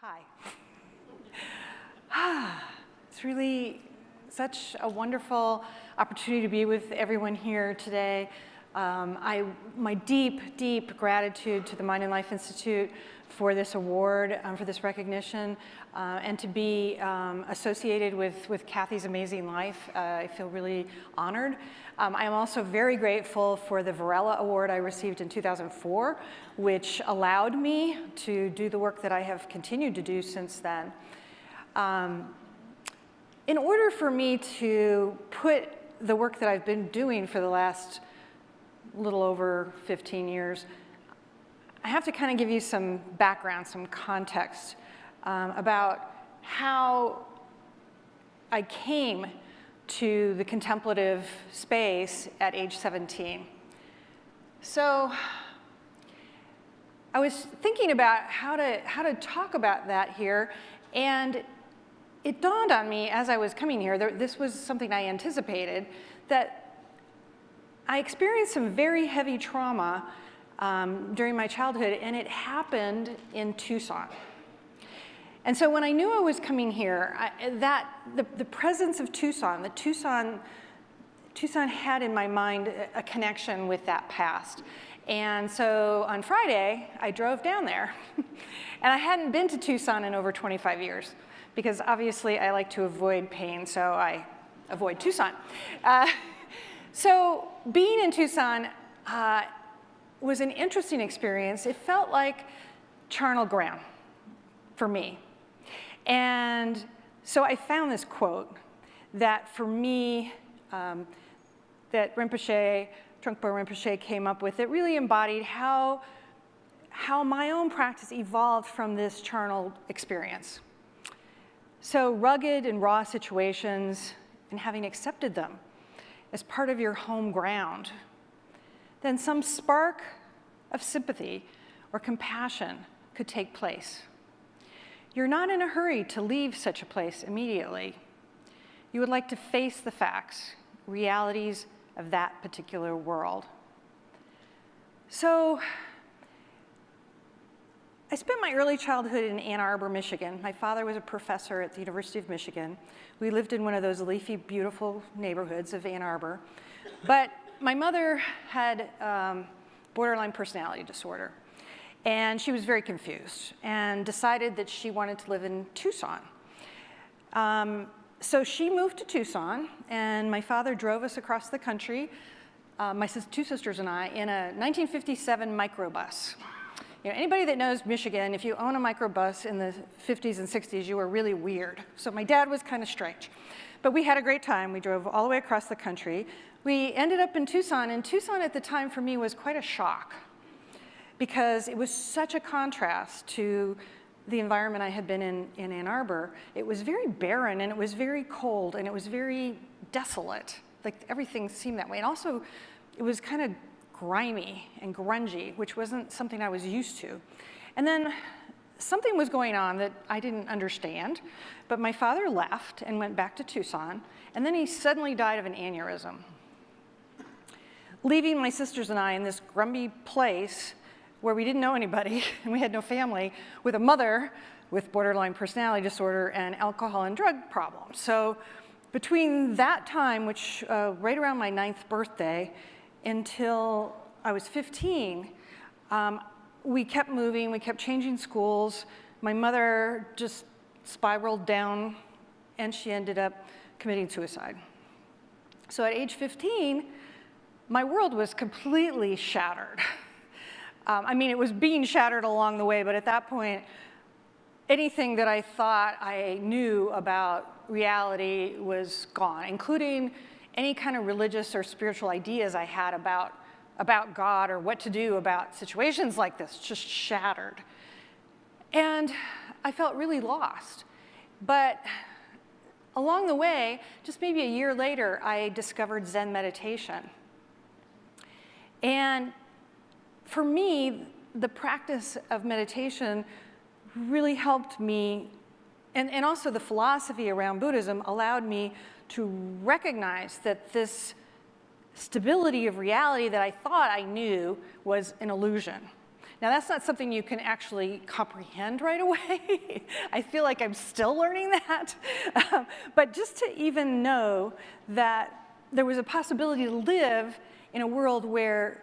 Hi. It's really such a wonderful opportunity to be with everyone here today. My deep, deep gratitude to the Mind and Life Institute for this award, for this recognition, and to be associated with Kathy's amazing life. I feel really honored. I am also very grateful for the Varela Award I received in 2004, which allowed me to do the work that I have continued to do since then. In order for me to put the work that I've been doing for the last little over 15 years, I have to kind of give you some background, some context about how I came to the contemplative space at age 17. So I was thinking about how to talk about that here, and it dawned on me as I was coming here, this was something I anticipated, that I experienced some very heavy trauma during my childhood, and it happened in Tucson. And so when I knew I was coming here, the presence of Tucson, Tucson had in my mind a connection with that past. And so on Friday, I drove down there. And I hadn't been to Tucson in over 25 years, because obviously I like to avoid pain, so I avoid Tucson. So being in Tucson was an interesting experience. It felt like charnel ground for me. And so I found this quote that for me, that Rinpoche, Trungpa Rinpoche came up with. It really embodied how my own practice evolved from this charnel experience. So rugged and raw situations, and having accepted them as part of your home ground, then some spark of sympathy or compassion could take place. You're not in a hurry to leave such a place immediately. You would like to face the facts, realities of that particular world. So I spent my early childhood in Ann Arbor, Michigan. My father was a professor at the University of Michigan. We lived in one of those leafy, beautiful neighborhoods of Ann Arbor. But my mother had borderline personality disorder. And she was very confused and decided that she wanted to live in Tucson. So she moved to Tucson, and my father drove us across the country, my two sisters and I, in a 1957 microbus. You know, anybody that knows Michigan, if you own a microbus in the 50s and 60s, you were really weird. So my dad was kind of strange. But we had a great time. We drove all the way across the country. We ended up in Tucson, and Tucson at the time for me was quite a shock, because it was such a contrast to the environment I had been in Ann Arbor. It was very barren, and it was very cold, and it was very desolate. Like, everything seemed that way. And also, it was kind of grimy and grungy, which wasn't something I was used to. And then something was going on that I didn't understand, but my father left and went back to Tucson, and then he suddenly died of an aneurysm, leaving my sisters and I in this grumby place where we didn't know anybody and we had no family, with a mother with borderline personality disorder and alcohol and drug problems. So between that time, which right around my 9th birthday, until I was 15, we kept moving, we kept changing schools. My mother just spiraled down, and she ended up committing suicide. So at age 15, my world was completely shattered. I mean, it was being shattered along the way, but at that point, anything that I thought I knew about reality was gone, including any kind of religious or spiritual ideas I had about God or what to do about situations like this, just shattered. And I felt really lost. But along the way, just maybe a year later, I discovered Zen meditation. And for me, the practice of meditation really helped me, and also the philosophy around Buddhism allowed me to recognize that this stability of reality that I thought I knew was an illusion. Now, that's not something you can actually comprehend right away. I feel like I'm still learning that. But just to even know that there was a possibility to live in a world where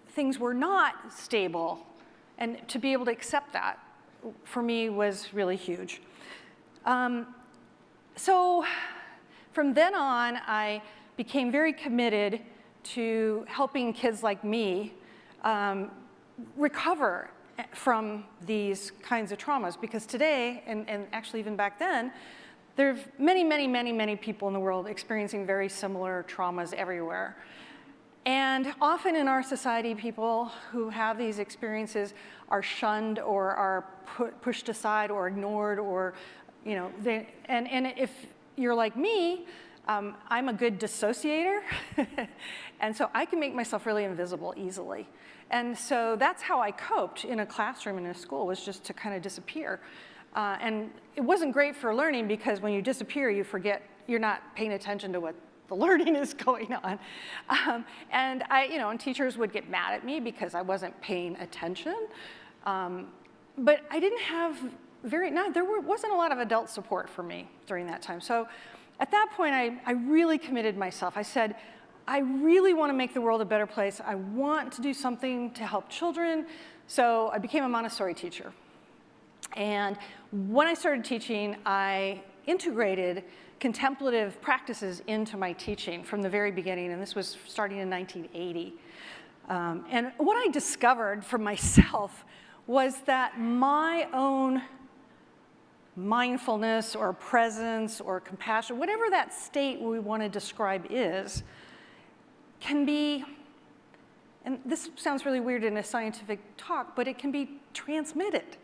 things were not stable, and to be able to accept that, for me, was really huge. So from then on, I became very committed to helping kids like me recover from these kinds of traumas, because today, and actually even back then, there are many, many, many, many people in the world experiencing very similar traumas everywhere. And often in our society, people who have these experiences are shunned or are pushed aside or ignored, or, you know, and if you're like me, I'm a good dissociator, and so I can make myself really invisible easily. And so that's how I coped in a classroom in a school, was just to kind of disappear. And it wasn't great for learning, because when you disappear, you forget, you're not paying attention to what the learning is going on. And and teachers would get mad at me because I wasn't paying attention. But I didn't have wasn't a lot of adult support for me during that time. So at that point, I really committed myself. I said, I really want to make the world a better place. I want to do something to help children. So I became a Montessori teacher. And when I started teaching, I integrated contemplative practices into my teaching from the very beginning, and this was starting in 1980. And what I discovered for myself was that my own mindfulness or presence or compassion, whatever that state we want to describe is, can be, and this sounds really weird in a scientific talk, but it can be transmitted.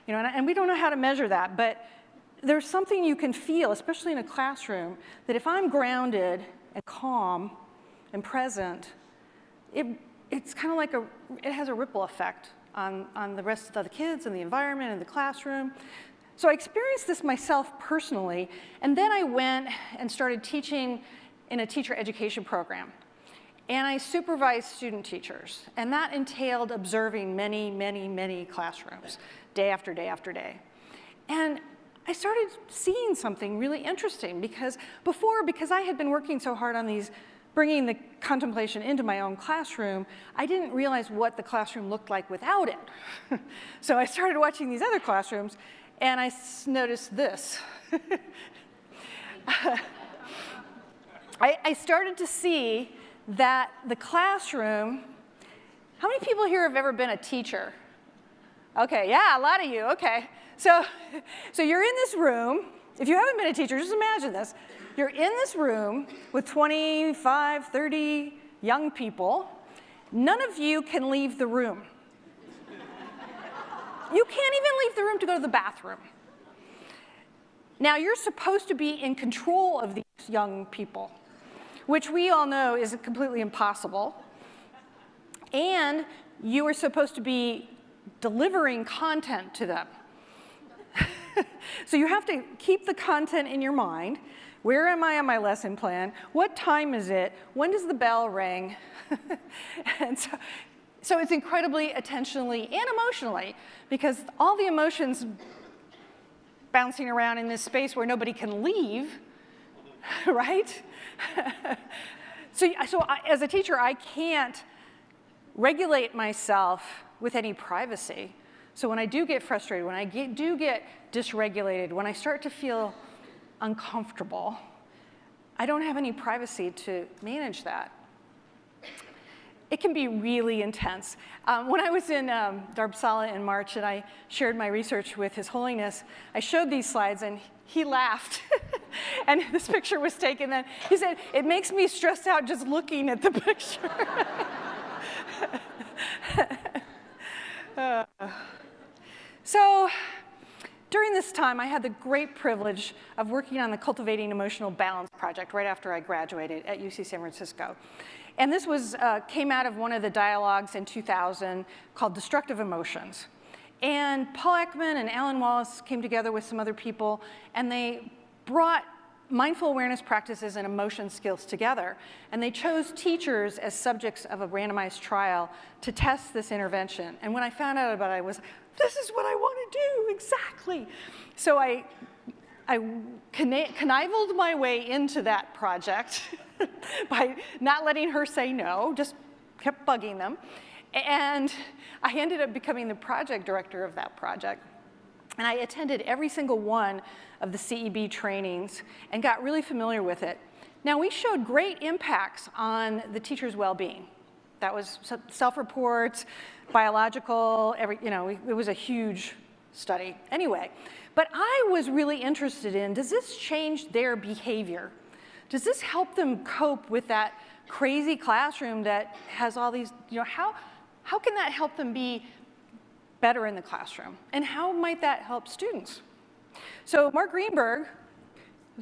You know, and we don't know how to measure that, but there's something you can feel, especially in a classroom, that if I'm grounded and calm and present, it's kind of like it has a ripple effect on the rest of the kids and the environment and the classroom. So I experienced this myself personally, and then I went and started teaching in a teacher education program. And I supervised student teachers, and that entailed observing many, many, many classrooms, day after day after day. And I started seeing something really interesting, because I had been working so hard on bringing the contemplation into my own classroom, I didn't realize what the classroom looked like without it. So I started watching these other classrooms, and I noticed this. I started to see that the classroom, how many people here have ever been a teacher? Okay, yeah, a lot of you, okay. So you're in this room. If you haven't been a teacher, just imagine this. You're in this room with 25, 30 young people. None of you can leave the room. You can't even leave the room to go to the bathroom. Now, you're supposed to be in control of these young people, which we all know is completely impossible. And you are supposed to be delivering content to them. So you have to keep the content in your mind. Where am I on my lesson plan? What time is it? When does the bell ring? And so it's incredibly attentionally and emotionally, because all the emotions bouncing around in this space where nobody can leave, right? So as a teacher, I can't regulate myself with any privacy. So when I do get frustrated, when I do get dysregulated, when I start to feel uncomfortable, I don't have any privacy to manage that. It can be really intense. When I was in Dharamsala in March and I shared my research with His Holiness, I showed these slides and he laughed. And this picture was taken then. He said, "It makes me stressed out just looking at the picture." So during this time, I had the great privilege of working on the Cultivating Emotional Balance project right after I graduated at UC San Francisco. And this came out of one of the dialogues in 2000 called Destructive Emotions. And Paul Ekman and Alan Wallace came together with some other people, and they brought mindful awareness practices and emotion skills together. And they chose teachers as subjects of a randomized trial to test this intervention. And when I found out about it, I was, this is what I want to do, exactly. So I connived my way into that project by not letting her say no, just kept bugging them. And I ended up becoming the project director of that project. And I attended every single one of the CEB trainings and got really familiar with it. Now, we showed great impacts on the teacher's well-being. That was self-reports, biological, it was a huge study. Anyway, but I was really interested in, does this change their behavior? Does this help them cope with that crazy classroom that has all these, how can that help them be better in the classroom? And how might that help students? So Mark Greenberg,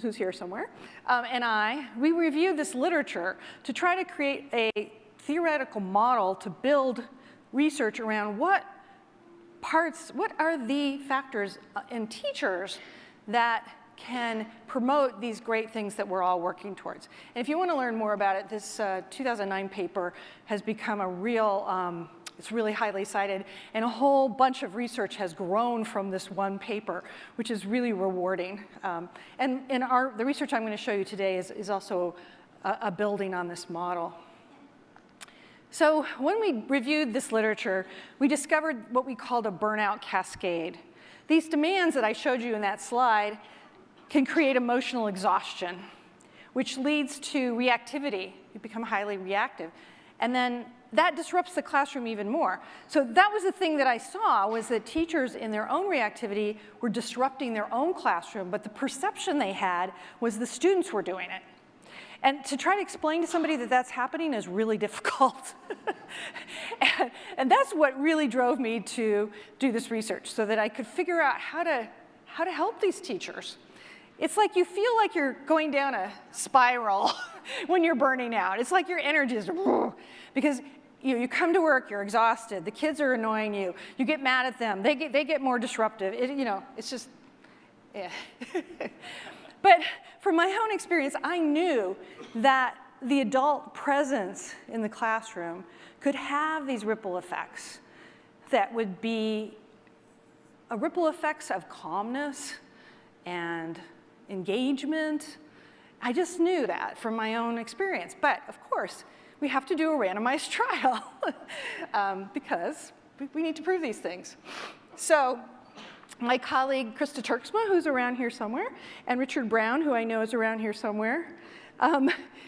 who's here somewhere, and we reviewed this literature to try to create a theoretical model to build research around what are the factors in teachers that can promote these great things that we're all working towards. And if you want to learn more about it, this 2009 paper has become a real, it's really highly cited, and a whole bunch of research has grown from this one paper, which is really rewarding. And the research I'm going to show you today is also a building on this model. So when we reviewed this literature, we discovered what we called a burnout cascade. These demands that I showed you in that slide can create emotional exhaustion, which leads to reactivity. You become highly reactive. And then that disrupts the classroom even more. So that was the thing that I saw, was that teachers in their own reactivity were disrupting their own classroom, but the perception they had was the students were doing it. And to try to explain to somebody that that's happening is really difficult. and that's what really drove me to do this research, so that I could figure out how to help these teachers. It's like you feel like you're going down a spiral when you're burning out. It's like your energy is, because you come to work, you're exhausted, the kids are annoying you, you get mad at them, they get more disruptive. It's just, yeah. But from my own experience, I knew that the adult presence in the classroom could have these ripple effects that would be ripple effects of calmness and engagement. I just knew that from my own experience. But of course, we have to do a randomized trial because we need to prove these things. So my colleague, Krista Turksma, who's around here somewhere, and Richard Brown, who I know is around here somewhere,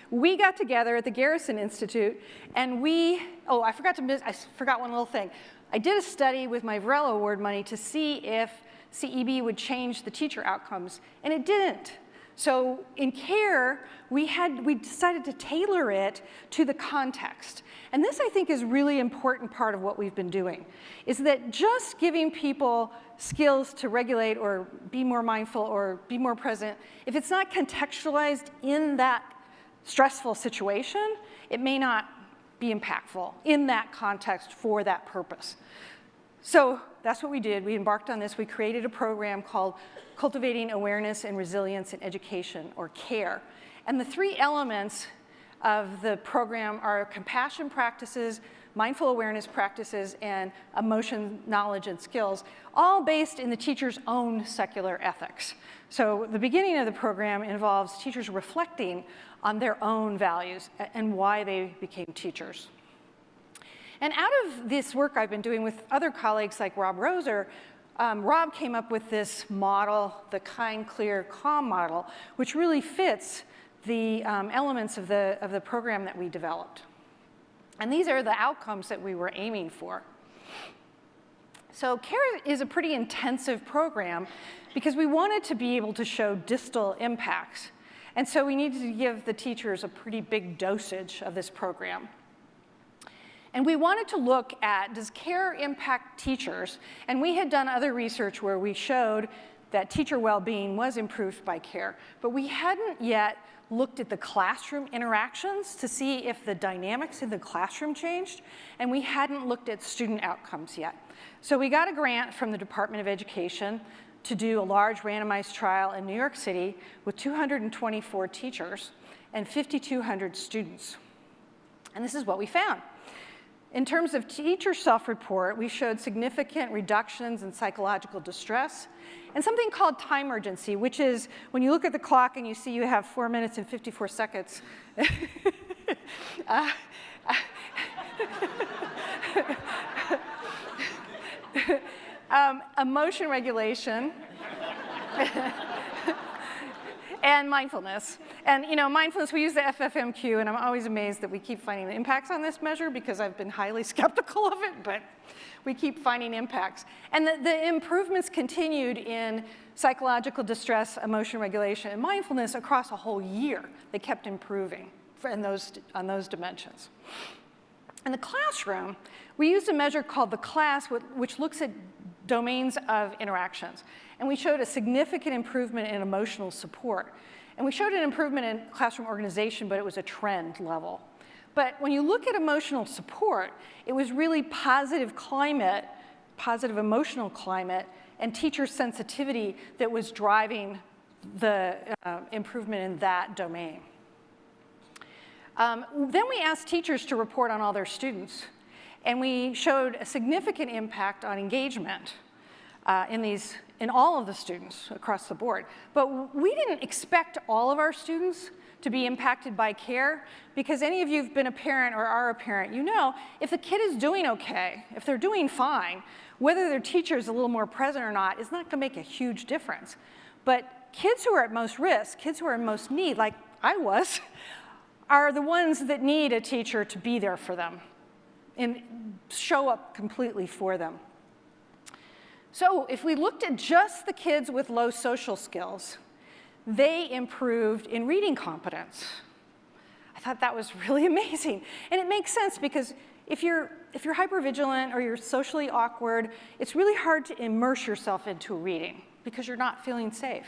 we got together at the Garrison Institute, and I forgot one little thing. I did a study with my Varela Award money to see if CEB would change the teacher outcomes, and it didn't. So in CARE, we decided to tailor it to the context. And this, I think, is a really important part of what we've been doing, is that just giving people skills to regulate or be more mindful or be more present, if it's not contextualized in that stressful situation, it may not be impactful in that context for that purpose. So that's what we did. We embarked on this. We created a program called Cultivating Awareness and Resilience in Education, or CARE. And the three elements of the program are compassion practices, mindful awareness practices, and emotion, knowledge, and skills, all based in the teacher's own secular ethics. So the beginning of the program involves teachers reflecting on their own values and why they became teachers. And out of this work I've been doing with other colleagues like Rob Roser, Rob came up with this model, the kind, clear, calm model, which really fits the elements of the program that we developed. And these are the outcomes that we were aiming for. So CARE is a pretty intensive program because we wanted to be able to show distal impacts. And so we needed to give the teachers a pretty big dosage of this program. And we wanted to look at, does CARE impact teachers? And we had done other research where we showed that teacher well-being was improved by CARE, but we hadn't yet looked at the classroom interactions to see if the dynamics in the classroom changed, and we hadn't looked at student outcomes yet. So we got a grant from the Department of Education to do a large randomized trial in New York City with 224 teachers and 5,200 students. And this is what we found. In terms of teacher self-report, we showed significant reductions in psychological distress and something called time urgency, which is when you look at the clock and you see you have 4 minutes and 54 seconds. Emotion regulation and mindfulness. And mindfulness, we use the FFMQ, and I'm always amazed that we keep finding the impacts on this measure because I've been highly skeptical of it, but we keep finding impacts. And the improvements continued in psychological distress, emotion regulation, and mindfulness across a whole year. They kept improving on those dimensions. In the classroom, we used a measure called the class, which looks at domains of interactions. And we showed a significant improvement in emotional support. And we showed an improvement in classroom organization, but it was a trend level. But when you look at emotional support, it was really positive climate, positive emotional climate, and teacher sensitivity that was driving the improvement in that domain. Then we asked teachers to report on all their students. And we showed a significant impact on engagement in all of the students across the board. But we didn't expect all of our students to be impacted by care, because any of you who've been a parent or are a parent, you know if the kid is doing okay, if they're doing fine, whether their teacher is a little more present or not is not going to make a huge difference. But kids who are at most risk, kids who are in most need, like I was, are the ones that need a teacher to be there for them and show up completely for them. So if we looked at just the kids with low social skills, they improved in reading competence. I thought that was really amazing. And it makes sense because if you're hypervigilant or you're socially awkward, it's really hard to immerse yourself into reading because you're not feeling safe.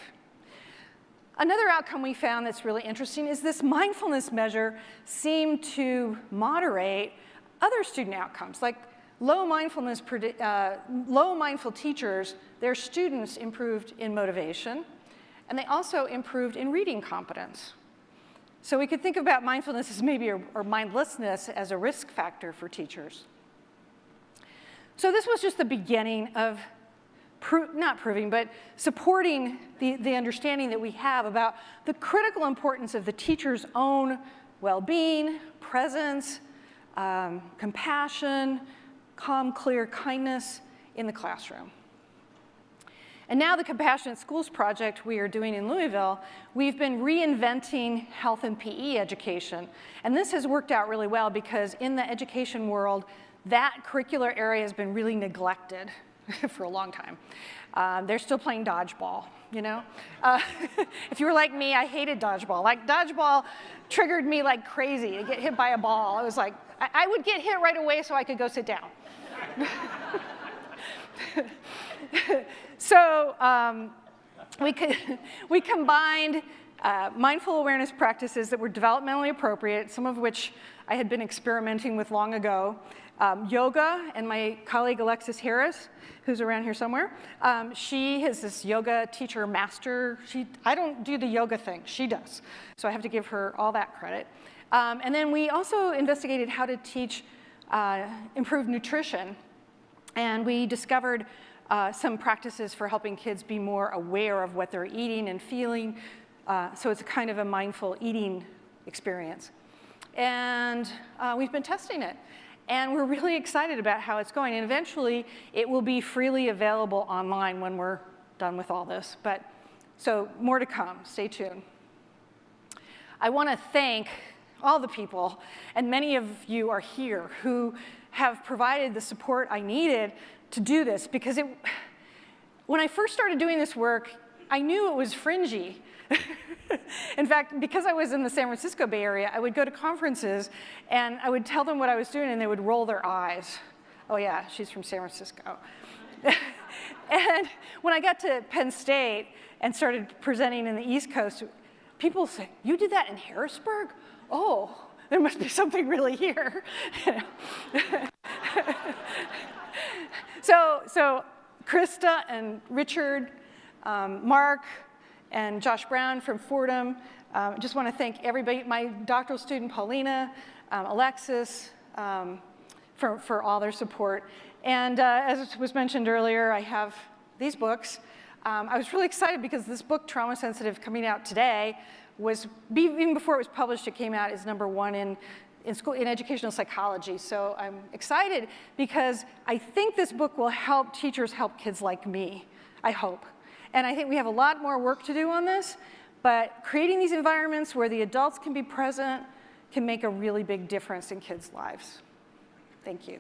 Another outcome we found that's really interesting is this mindfulness measure seemed to moderate other student outcomes, like low mindful teachers, their students improved in motivation, and they also improved in reading competence. So we could think about mindfulness as maybe, or mindlessness as a risk factor for teachers. So this was just the beginning of not proving, but supporting the understanding that we have about the critical importance of the teacher's own well-being, presence, compassion, calm, clear kindness in the classroom. And now the Compassionate Schools project we are doing in Louisville, we've been reinventing health and PE education. And this has worked out really well because in the education world, that curricular area has been really neglected for a long time. They're still playing dodgeball, you know? If you were like me, I hated dodgeball. Like, dodgeball triggered me like crazy to get hit by a ball. I was like, I would get hit right away so I could go sit down. So we combined mindful awareness practices that were developmentally appropriate, some of which I had been experimenting with long ago. Yoga, and my colleague Alexis Harris, who's around here somewhere, she is this yoga teacher master. I don't do the yoga thing, she does. So I have to give her all that credit. And then we also investigated how to teach improved nutrition. And we discovered some practices for helping kids be more aware of what they're eating and feeling. So it's a kind of a mindful eating experience. And we've been testing it. And we're really excited about how it's going. And eventually, it will be freely available online when we're done with all this. But so more to come. Stay tuned. I want to thank all the people, and many of you are here, who have provided the support I needed to do this. Because when I first started doing this work, I knew it was fringy. In fact, because I was in the San Francisco Bay Area, I would go to conferences and I would tell them what I was doing and they would roll their eyes. Oh yeah, she's from San Francisco. And when I got to Penn State and started presenting in the East Coast, people say, "You did that in Harrisburg? Oh, there must be something really here." So Krista and Richard Mark and Josh Brown from Fordham. I just want to thank everybody, my doctoral student Paulina, Alexis, for all their support. And as was mentioned earlier, I have these books. I was really excited because this book, Trauma Sensitive, coming out today, was, even before it was published, it came out as #1 in educational psychology. So I'm excited because I think this book will help teachers help kids like me, I hope. And I think we have a lot more work to do on this, but creating these environments where the adults can be present can make a really big difference in kids' lives. Thank you.